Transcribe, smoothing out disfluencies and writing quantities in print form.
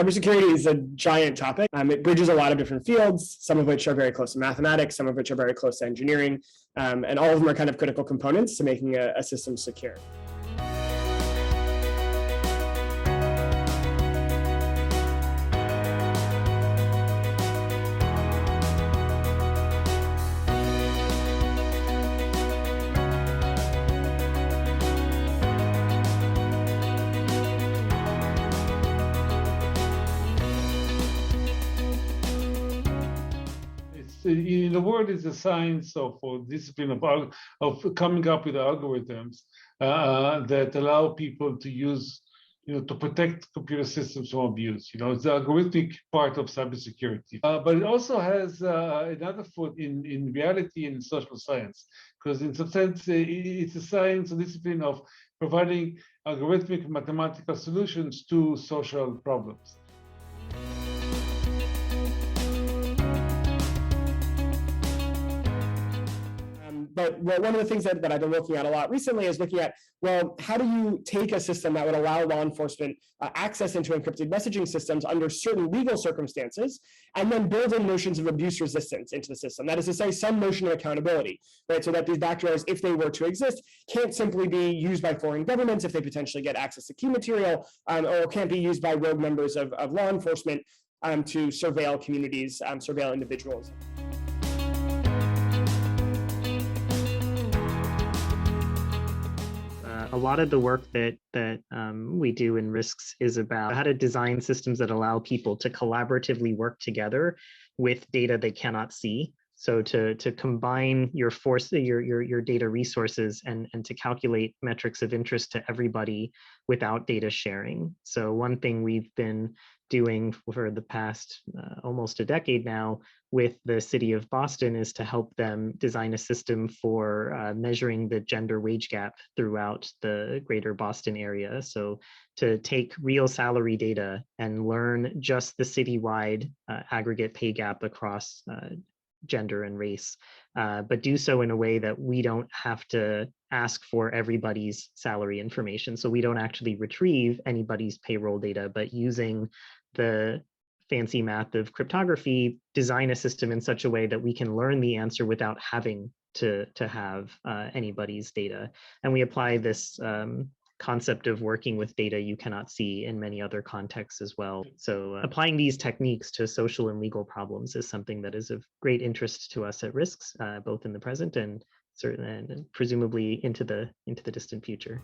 Cybersecurity is a giant topic. It bridges a lot of different fields, some of which are very close to mathematics, some of which are very close to engineering, and all of them are kind of critical components to making a system secure. The word is a science of or discipline of coming up with algorithms that allow people to use, to protect computer systems from abuse. It's the algorithmic part of cybersecurity. But it also has another foot in reality and in social science, because in some sense, it's a science, a discipline of providing algorithmic mathematical solutions to social problems. But one of the things that I've been looking at a lot recently is looking at, well, how do you take a system that would allow law enforcement access into encrypted messaging systems under certain legal circumstances, and then build in notions of abuse resistance into the system? That is to say, some notion of accountability, right? So that these backdoors, if they were to exist, can't simply be used by foreign governments if they potentially get access to key material, or can't be used by rogue members of law enforcement to surveil communities, surveil individuals. A lot of the work that we do in RISCS is about how to design systems that allow people to collaboratively work together with data they cannot see. So to combine your data resources and to calculate metrics of interest to everybody without data sharing. So one thing we've been doing for the past almost a decade now with the city of Boston is to help them design a system for measuring the gender wage gap throughout the greater Boston area. So to take real salary data and learn just the citywide aggregate pay gap across gender and race, but do so in a way that we don't have to ask for everybody's salary information. So we don't actually retrieve anybody's payroll data, but using the fancy math of cryptography, design a system in such a way that we can learn the answer without having to have anybody's data. And we apply this concept of working with data you cannot see in many other contexts as well. So applying these techniques to social and legal problems is something that is of great interest to us at RISCS, both in the present and certainly and presumably into the distant future.